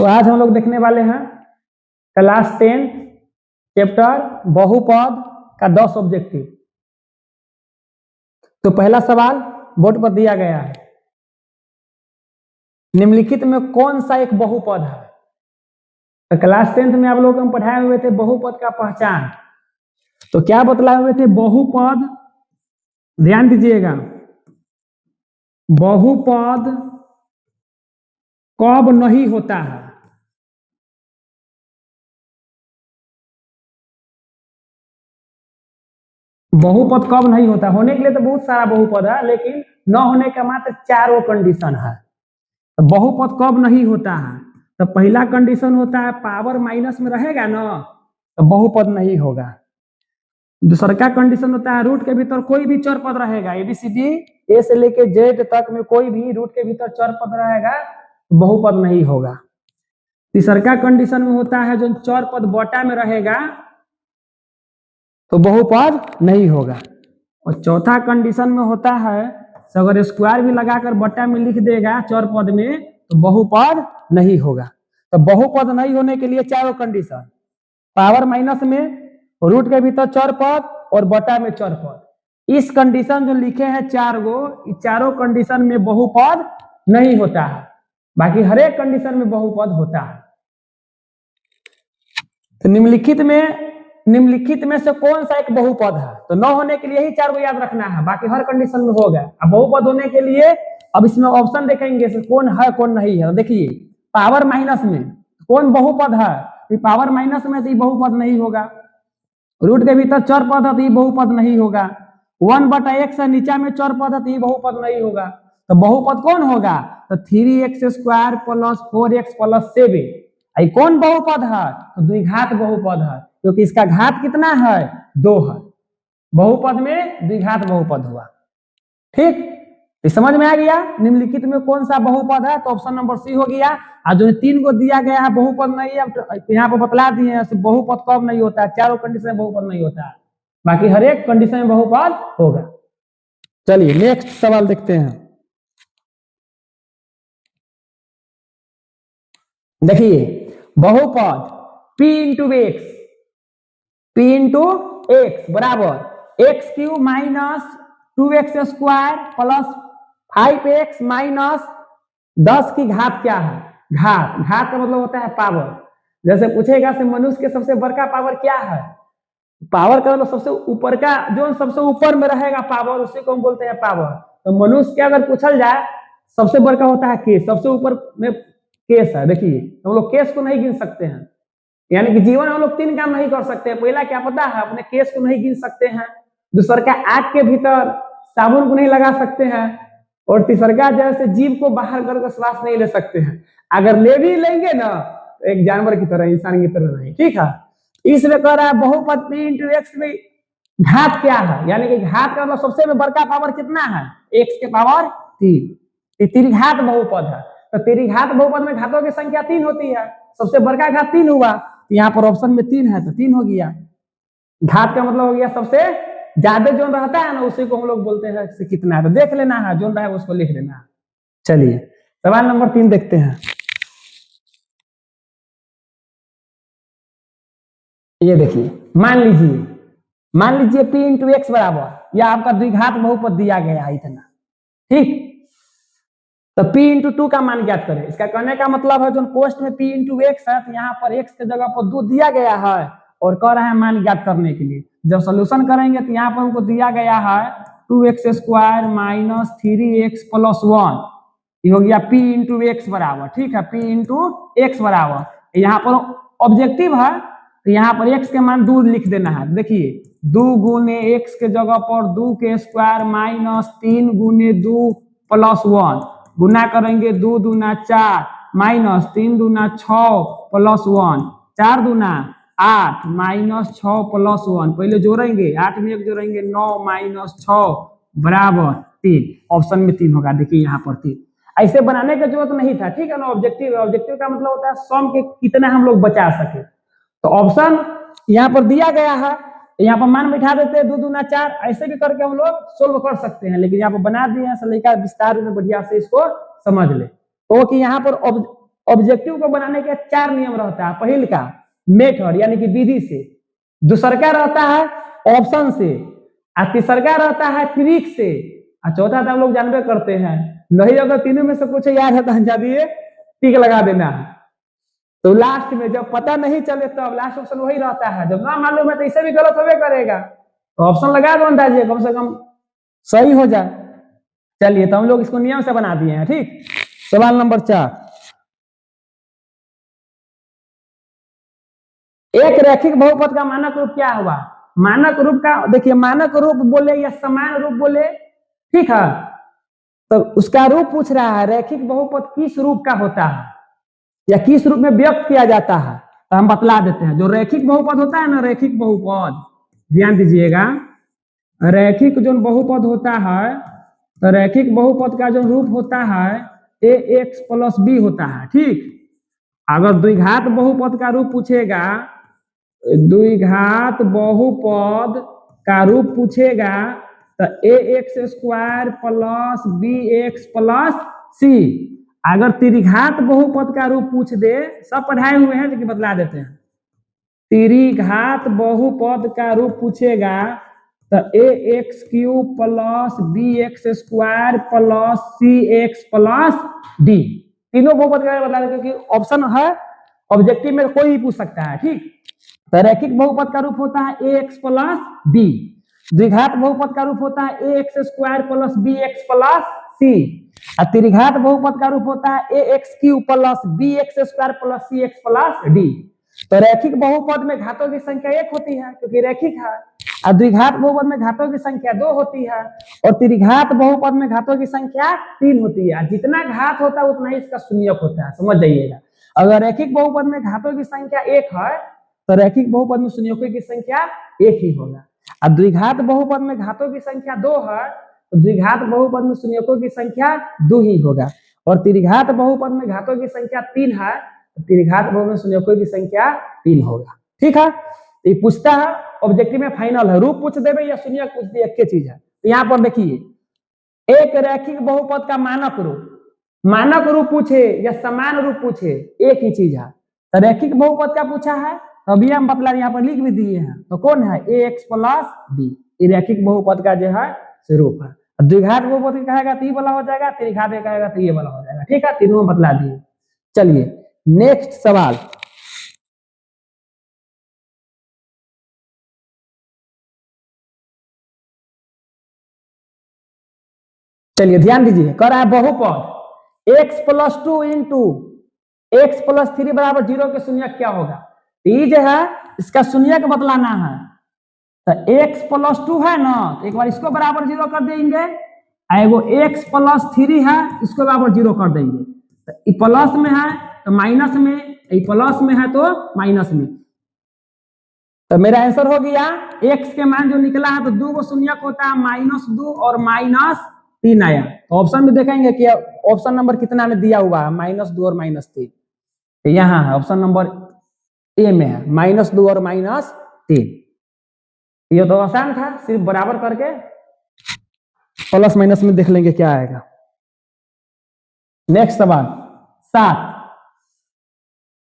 तो आज हम लोग देखने वाले हैं क्लास 10 चैप्टर बहुपद का 10 ऑब्जेक्टिव। तो पहला सवाल बोर्ड पर दिया गया है, निम्नलिखित में कौन सा एक बहुपद है। तो क्लास 10 में आप लोग हम पढ़ाए हुए थे बहुपद का पहचान। तो क्या बतलाए हुए थे, बहुपद, ध्यान दीजिएगा, बहुपद कब नहीं होता है। बहुपद कब नहीं होता, होने के लिए तो बहुत सारा बहुपद है, लेकिन न होने का मात्र 4 कंडीशन है। तो बहुपद कब नहीं होता है, तो पहला कंडीशन होता है पावर माइनस में रहेगा ना, तो बहुपद नहीं होगा। दूसरा का कंडीशन होता है रूट के भीतर कोई भी चर पद रहेगा, ABCD A से लेके Z तक में कोई भी रूट के भीतर चर पद रहेगा, तो बहुपद नहीं होगा। तीसरा का कंडीशन में होता है जो चर पद बटा में रहेगा, तो बहुपद नहीं होगा। और चौथा कंडीशन में होता है अगर स्क्वायर भी लगाकर बटा में लिख देगा चर पद में, तो बहुपद नहीं होगा। तो बहुपद नहीं होने के लिए 4 कंडीशन, पावर माइनस में, रूट के भीतर चर पद और बटा में चर पद। इस कंडीशन जो लिखे हैं 4 गो, इस चारों कंडीशन में बहुपद नहीं होता है, बाकी हर एक कंडीशन में बहुपद होता है। तो निम्नलिखित में से कौन सा एक बहुपद है, तो न होने के लिए ही 4 को याद रखना है, बाकी हर कंडीशन में होगा। अब बहुपद होने के लिए अब इसमें ऑप्शन देखेंगे कौन है कौन नहीं है। देखिए पावर माइनस में कौन बहुपद है, तो पावर माइनस में तो ये बहुपद नहीं होगा। रूट के भीतर चर पद है तो ये बहुपद नहीं होगा। 1/x से नीचा में चर पद है तो ये बहुपद नहीं होगा। तो बहुपद कौन होगा, तो 3x² + 4x + 7। आई कौन बहुपद है, तो द्विघात बहुपद है, क्योंकि इसका घात कितना है, 2 है। बहुपद में द्विघात बहुपद हुआ। ठीक, तो समझ में आ गया निम्नलिखित में कौन सा बहुपद है, तो ऑप्शन नंबर सी हो गया। और जो 3 को दिया गया है बहुपद नहीं है, तो यहाँ पर बतला दिए हैं बहुपद कब नहीं होता है, 4 कंडीशन में बहुपद नहीं होता है, बाकी हर एक कंडीशन में बहुपद होगा। चलिए नेक्स्ट सवाल देखते हैं। देखिए बहुपद P × x बराबर x³ - 2x² + 5x - 10 की घात क्या है। घात का मतलब होता है पावर। जैसे पूछेगा से मनुष्य के सबसे बड़का पावर क्या है, पावर का मतलब सबसे ऊपर का, जो सबसे ऊपर में रहेगा पावर, उसी को हम बोलते हैं पावर। तो मनुष्य के अगर पूछल जाए सबसे बड़का होता है केस, सबसे ऊपर में केस है। देखिए हम लोग केस को नहीं गिन सकते हैं, यानी कि जीवन में हम लोग 3 काम नहीं कर सकते। पहला क्या पता है, अपने केस को नहीं गिन सकते हैं। दूसरा का आग के भीतर साबुन को नहीं लगा सकते हैं। और तीसरा का जैसे जीव को बाहर करके श्वास नहीं ले सकते हैं। अगर ले भी लेंगे ना, तो एक जानवर की तरह, इंसान की तरह नहीं। ठीक है, इसलिए कह रहा है बहुपद P × x में घात क्या है, यानी कि घात का मतलब सबसे बड़का पावर कितना है, x के पावर 3। त्रिघात बहुपद है। तो त्रिघात बहुपद में घातों की संख्या 3 होती है, सबसे बड़का घात 3 हुआ, तो यहाँ पर ऑप्शन में 3 है तो 3 हो गया। घात का मतलब हो गया सबसे ज्यादा जो रहता है ना, उसी को हम लोग बोलते हैं से कितना है, तो देख लेना है, जो रहा है उसको लिख लेना है। चलिए सवाल नंबर 3 देखते हैं। ये देखिए मान लीजिए P × x बराबर, या आपका द्विघात बहुपद दिया गया है इतना। ठीक, तो P × 2 का मान ज्ञात करें। इसका कहने का मतलब है जो कोष्ठ में P × x है, तो यहाँ पर x के जगह पर 2 दिया गया है और कह रहा है मान ज्ञात करने के लिए। जब सोल्यूशन करेंगे तो यहाँ पर हमको दिया गया है 2x² - 3x + 1, ये हो गया P × x बराबर। ठीक है, P × x बराबर, यहाँ पर ऑब्जेक्टिव है तो यहाँ पर x के मान 2 लिख देना है। देखिए 2 × x के जगह पर 2 के स्क्वायर - 3 × 2 + 1, गुना करेंगे 2 दूना 4 - 3 दूना 6 + 1, 4 दूना 8 - 6 + 1, पहले जोड़ेंगे 8 में 1 जोड़ेंगे 9 - 6 बराबर 3। ऑप्शन में 3 होगा। देखिए यहाँ पर 3, ऐसे बनाने की जरूरत नहीं था। ठीक है ना, ऑब्जेक्टिव का मतलब होता है सम के कितना हम लोग बचा सके। तो ऑप्शन यहाँ पर दिया गया है, यहाँ पर मान बिठा देते हैं 2 दूना 4, ऐसे भी करके हम लोग सोल्व कर सकते हैं, लेकिन यहाँ पर बना दिए हैं, सलीका विस्तार में बढ़िया से इसको समझ ले। तो कि यहाँ पर ऑब्जेक्टिव को बनाने के 4 नियम रहता है। पहल का मेथड यानी कि विधि से, दूसर का रहता है ऑप्शन से, और तीसर का रहता है ट्रिक से, और चौथा तो हम लोग जानबे करते हैं। नहीं अगर तीनों में से कुछ याद है तो अंजा दिए टिक लगा देना है। तो लास्ट में जब पता नहीं चले तो अब लास्ट ऑप्शन वही रहता है, जब ना मालूम है तो इसे भी गलत होबे करेगा, तो ऑप्शन लगा दो अंदाजे, कम से कम सही हो जाए। चलिए तो हम लोग इसको नियम से बना दिए हैं। ठीक, सवाल नंबर 4, एक रैखिक बहुपद का मानक रूप क्या हुआ? मानक रूप का देखिए, मानक रूप बोले या समान रूप बोले, ठीक है, तो उसका रूप पूछ रहा है रैखिक बहुपद किस रूप का होता है या किस रूप में व्यक्त किया जाता है, तो हम बतला देते हैं। जो रैखिक बहुपद होता है ना, रैखिक बहुपद, ध्यान दीजिएगा, रैखिक जो बहुपद होता है, तो रैखिक बहुपद का जो रूप होता है ax प्लस b होता है। ठीक, अगर द्विघात बहुपद का रूप पूछेगा, द्विघात बहुपद का रूप पूछेगा, तो ax square plus bx plus c। अगर त्रिघात बहुपद का रूप पूछ दे, सब पढ़ाए हुए हैं लेकिन बतला देते हैं, त्रिघात बहुपद का रूप पूछेगा तो ax cube plus bx square plus cx plus d, तीनों बहुपद का बता देते, क्योंकि ऑप्शन है, ऑब्जेक्टिव में कोई भी पूछ सकता है। ठीक, तो रैखिक बहुपद का रूप होता है ax प्लस b, द्विघात बहुपद का रूप होता है ax square plus bx plus c, और त्रिघात बहुपद का रूप होता है ax cube plus bx square plus cx plus d। तो रैखिक बहुपद में घातों की संख्या 1 होती है क्योंकि रैखिक है, और द्विघात बहुपद में घातों की संख्या 2 होती है, और त्रिघात बहुपद में घातों की संख्या 3 होती है। जितना घात होता है उतना ही इसका शून्यक होता है, समझ जाइएगा। अगर रैखिक बहुपद में घातों की संख्या 1 है तो रैखिक बहुपद में शून्यकों की संख्या 1 ही होगा, और द्विघात बहुपद में घातों की संख्या 2 है तो द्विघात बहुपद में शून्यकों की संख्या 2 ही होगा, और त्रिघात बहुपद में घातों की संख्या 3 है तो त्रिघात बहुपद में शून्यकों की संख्या 3 होगा। ठीक है, ये पूछता है ऑब्जेक्टिव में, फाइनल है, रूप पूछ देवे या शून्यक पूछ दे, एक चीज है। तो यहाँ पर देखिए, एक रैखिक बहुपद का मानक रूप, मानक रूप पूछे या समान रूप पूछे, एक ही चीज है। तो रैखिक बहुपद का पूछा है तो अभी हम बतला यहाँ पर लिख भी दिए हैं, तो कौन है ax प्लस b, ये रैखिक बहुपद का जो है स्वरूप है। द्विघात बहुपद कहेगा तो ये वाला हो जाएगा, त्रिघात कहेगा तो ये वाला हो जाएगा। ठीक है, तीनों बतला दिए। चलिए नेक्स्ट सवाल, चलिए ध्यान दीजिए, कर रहा है बहुपद x plus 2 into x plus 3 बराबर 0 के शून्यक क्या होगा? ये जो है इसका शून्यक बतलाना है, तो x प्लस 2 है ना, तो एक बार इसको बराबर 0 कर देंगे, एगो x प्लस 3 है इसको बराबर 0 कर देंगे, तो प्लस में है तो माइनस में, प्लस में है तो माइनस में। तो मेरा आंसर हो गया, x के मान जो निकला है तो 2 को शून्यक होता है -2 और -3 आया। तो ऑप्शन में देखेंगे कि ऑप्शन नंबर कितना में दिया हुआ है, -2 और -3, तो यहाँ है ऑप्शन नंबर ए में है -2 और -3। ये तो आसान था, सिर्फ बराबर करके प्लस माइनस में देख लेंगे क्या आएगा। नेक्स्ट सवाल 7,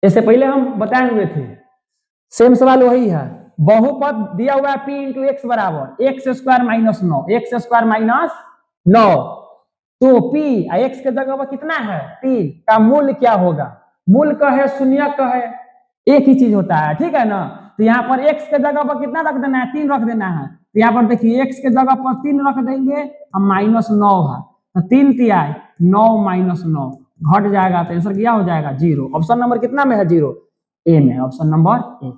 इससे पहले हम बताए हुए थे, सेम सवाल वही है, बहुपद दिया हुआ है p इंटू एक्स बराबर x square minus 9, x square minus 9, तो p x के जगह पर कितना है 3 का मूल्य क्या होगा? मूल्य कहे शून्य कहे एक ही चीज होता है। ठीक है ना, तो यहाँ पर x के जगह पर कितना रख देना है, 3 रख देना है। तो यहाँ पर देखिए x के जगह पर 3 रख देंगे, हम -9 है, तो 3 तिया 9 -9 घट जाएगा, तो आंसर क्या हो जाएगा 0। ऑप्शन नंबर कितना में है 0, ए में, ऑप्शन नंबर ए।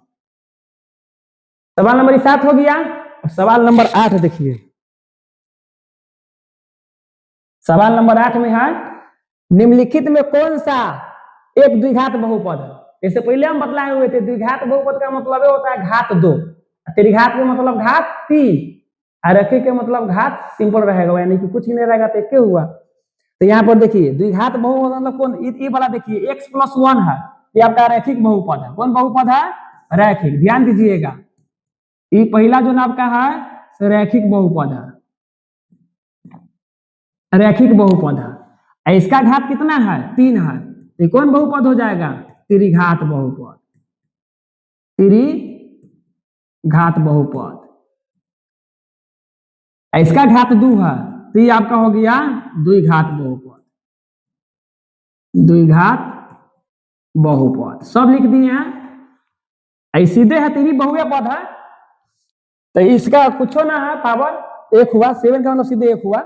सवाल नंबर 7 हो गया। सवाल नंबर 8 देखिए, सवाल नंबर 8 में है, निम्नलिखित में कौन सा एक द्विघात बहुपद है? इससे पहले हम बतलाए हुए थे, द्विघात बहुपद का मतलब होता है घात 2, त्रिघात का मतलब घात 3, और रैखिक के मतलब घात सिंपल रहेगा, यानी कि कुछ ही नहीं रहेगा, तो क्या हुआ। तो यहाँ पर देखिए द्विघात बहुपद मतलब कौन, ये वाला देखिए x प्लस 1 है, ये आपका रैखिक बहुपद है। कौन बहुपद है? रैखिक। ध्यान दीजिएगा, ये पहला जो आपका है रैखिक बहुपद है, रैखिक बहुपद है, इसका घात कितना है 3 है, ये कौन बहुपद हो जाएगा? त्रिघात बहुपद, त्रिघात बहुपद। इसका घात 2 है तो ये आपका हो गया द्विघात बहुपद, द्विघात बहुपद। सब लिख दिए हैं। सीधे है तीन बहुए पद है तो इसका कुछ ना है, पावर 1 हुआ, 7 का मतलब सीधे 1 हुआ।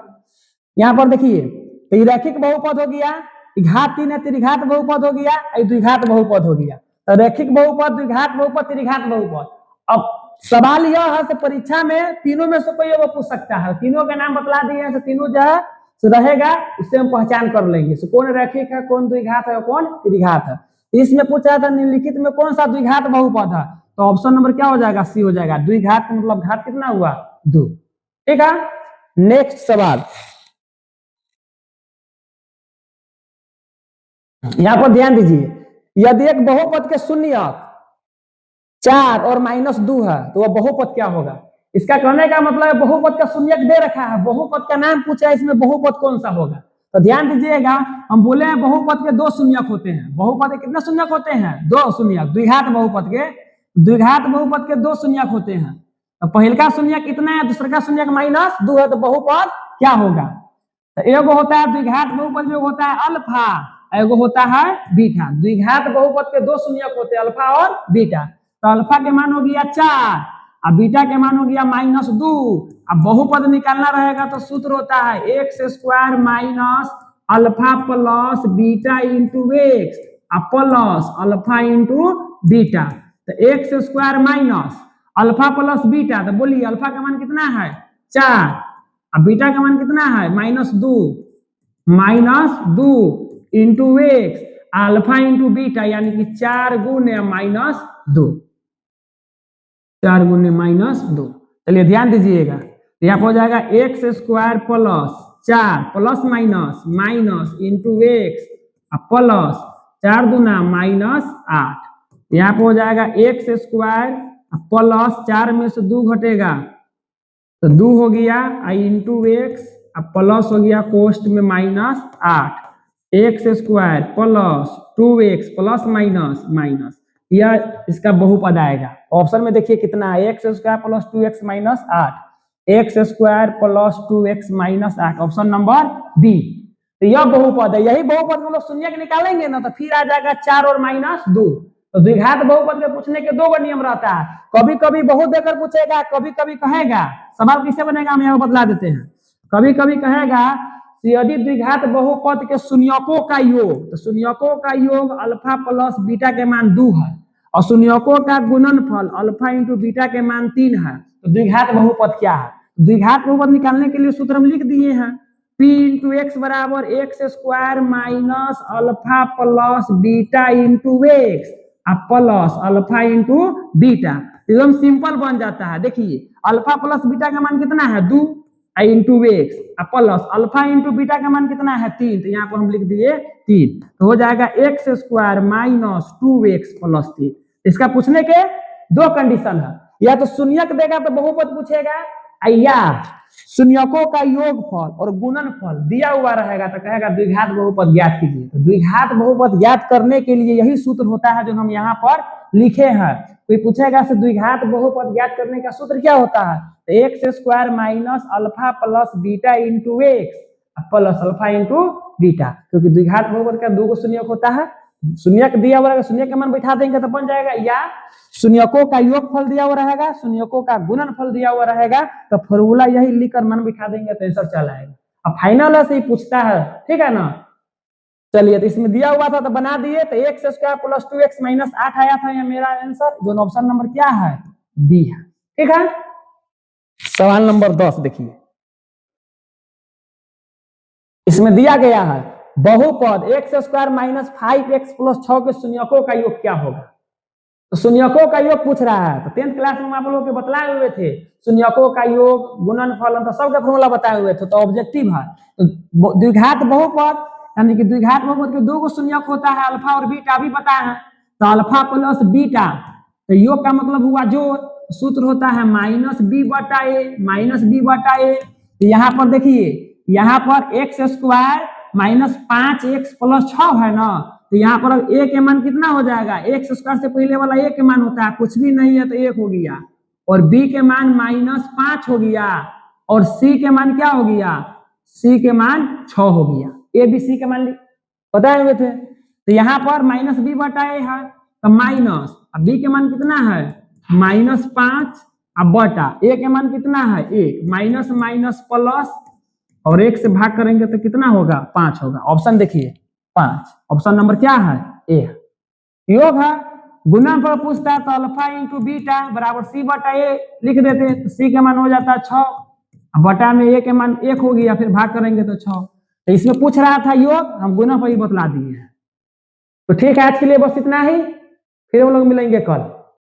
यहाँ पर देखिए तो ये रैखिक बहुपद हो गया, घात 3 है, त्रिघात बहुपद हो गया, द्विघात बहुपद हो गया। तो रैखिक बहुपद, द्विघात बहुपद, त्रिघात बहुपद। अब सवाल यह है कि परीक्षा में तीनों में से कोई एगो पूछ सकता है, तीनों के नाम बतला दिए हैं, तीनों जो है रहेगा, इससे हम पहचान कर लेंगे कौन रैखिक है, कौन द्विघात है, कौन त्रिघात है। इसमें पूछा था निम्नलिखित में कौन सा द्विघात बहुपद है, तो ऑप्शन नंबर क्या हो जाएगा? सी हो जाएगा। द्विघात मतलब घात कितना हुआ? 2। ठीक है, नेक्स्ट सवाल यहां पर ध्यान दीजिए। यदि एक बहुपद के शून्यक 4 और -2 है तो वह बहुपद क्या होगा? इसका कहने का मतलब बहुपद का शून्यक दे रखा है, बहुपद का नाम पूछा है, इसमें बहुपद कौन सा होगा? तो ध्यान दीजिएगा, हम बोले हैं बहुपद के 2 शून्यक होते हैं। बहुपद के कितने शून्यक होते हैं? 2 शून्यक। द्विघात बहुपद के 2 शून्यक होते हैं। तो पहले का शून्यक कितना है, दूसरे का शून्यक -2 है, तो बहुपद क्या होगा? तो एगो होता है द्विघात बहुपद में होता है अल्फा, एगो होता है बीटा। द्विघात बहुपद के 2 शून्यक होते हैं, अल्फा और बीटा। तो अल्फा के मान हो गया 4 और बीटा के मान हो गया -2। अब बहुपद निकालना रहेगा तो सूत्र होता है x² minus alpha plus beta into x plus alpha into beta. तो x² minus alpha plus beta, तो बोलिए अल्फा का मान कितना है? 4 और बीटा का मान कितना है? -2 into x alpha into beta, यानी कि 4 गुने -2, 4 गुने -2। चलिए ध्यान दीजिएगा, यहाँ पर हो जाएगा x² plus 4 plus minus into x plus 4 दूना -8। यहाँ पर हो जाएगा x² प्लस 4 में से 2 घटेगा तो 2 हो गया, इंटू एक्स प्लस हो गया कोष्ट में -8, x² plus 2x plus minus, यह इसका बहुपद आएगा। ऑप्शन में देखिए कितना है, x² plus 2x minus 8, x² plus 2x minus 8, option number B. तो यह बहुपद है, यही बहुपद हम लोग शून्यक निकालेंगे ना तो फिर आ जाएगा 4 और -2। तो द्विघात बहुपद के पूछने के 2 नियम रहता है, कभी कभी बहुत देकर पूछेगा, कभी कभी कहेगा। सवाल किससे बनेगा हम यहाँ बतला देते हैं। कभी कभी कहेगा यदि द्विघात बहुपद के शून्यकों का योग, तो शून्यकों का योग अल्फा प्लस बीटा के मान 2 है और शून्यकों का गुणनफल अल्फा इंटू बीटा के मान 3 है, तो द्विघात बहुपद क्या है? द्विघात बहुपद निकालने के लिए सूत्र हम लिख दिए हैं, p इंटू एक्स बराबर x² minus alpha plus beta into x plus alpha into beta. एकदम सिंपल बन जाता है। देखिए अल्फा प्लस बीटा का मान कितना है? 2 into x plus alpha into beta का मान कितना है? 3, तो यहाँ पर हम लिख दिए 3, तो हो जाएगा x² माइनस 2x प्लस 3। इसका पूछने के 2 कंडीशन है, या तो शून्यक देगा तो बहुपद पूछेगा, या शून्यकों का योगफल और गुणनफल दिया हुआ रहेगा तो कहेगा द्विघात बहुपद ज्ञात कीजिए। तो द्विघात बहुपद ज्ञात करने के लिए यही सूत्र होता है जो हम यहाँ पर लिखे हैं। कोई पूछेगा से द्विघात बहुपद ज्ञात करने का सूत्र क्या होता है, तो x² minus alpha plus beta into x plus alpha into beta, क्योंकि द्विघात बहुपद का 2 शून्यक होता है। शून्यक दिया हुआ रहेगा, शून्य का मान बैठा देंगे तो बन जाएगा, या शून्यकों का योगफल दिया हुआ रहेगा, शून्यकों का गुणनफल दिया हुआ रहेगा, तो फॉर्मूला यही लिखकर मान बिठा देंगे तो आंसर चल आएगा। अब फाइनल से ही पूछता है, ठीक है ना। चलिए तो इसमें दिया हुआ था तो बना दिए, तो x² प्लस 2x माइनस 8 आया था, यह मेरा आंसर, जो ऑप्शन नंबर क्या है? बी है। ठीक है, सवाल नंबर 10 देखिए, इसमें दिया गया है बहुपद x² माइनस 5x प्लस 6 के शून्यकों का योग क्या होगा। तो शून्यकों का योग पूछ रहा है, तो 10th क्लास में आप लोगों के बतलाए हुए थे शून्यकों का योग, गुणनफल, तो सबका फॉर्मूला बताए हुए थे, तो ऑब्जेक्टिव है। तो द्विघात बहुपद यानी कि द्विघात बहुपद के 2 शून्यक होता है, अल्फा और बीटा भी बताया है, तो अल्फा प्लस बीटा, तो योग का मतलब हुआ जोड़, सूत्र होता है -b बटा a। तो यहाँ पर देखिए, यहाँ पर x² माइनस 5x प्लस 6 है ना, तो यहाँ पर अब a के मान कितना हो जाएगा, एक्स स्क्वायर से पहले वाला a के मान होता है, कुछ भी नहीं है तो 1 हो गया, और b के मान -5 हो गया, और c के मान क्या हो गया, c के मान 6 हो गया। a b c के मान बताए हुए थे, तो यहाँ पर -b बटा a है, तो माइनस, अब b के मान कितना है -5, अब बटा a के मान कितना है 1, माइनस माइनस प्लस, और 1 से भाग करेंगे तो कितना होगा 5 होगा। ऑप्शन देखिए 5, ऑप्शन नंबर क्या है ए। योग है, गुणनफल पूछता है तो अल्फा इंटू बीटा बराबर सी बटा ए लिख देते, तो सी के मान हो जाता है 6, बटा में ए के मान 1 हो गया, फिर भाग करेंगे तो 6। तो इसमें पूछ रहा था योग, हम गुणनफल ही बतला दिए हैं। तो ठीक है, आज के लिए बस इतना ही, फिर हम लोग मिलेंगे कल।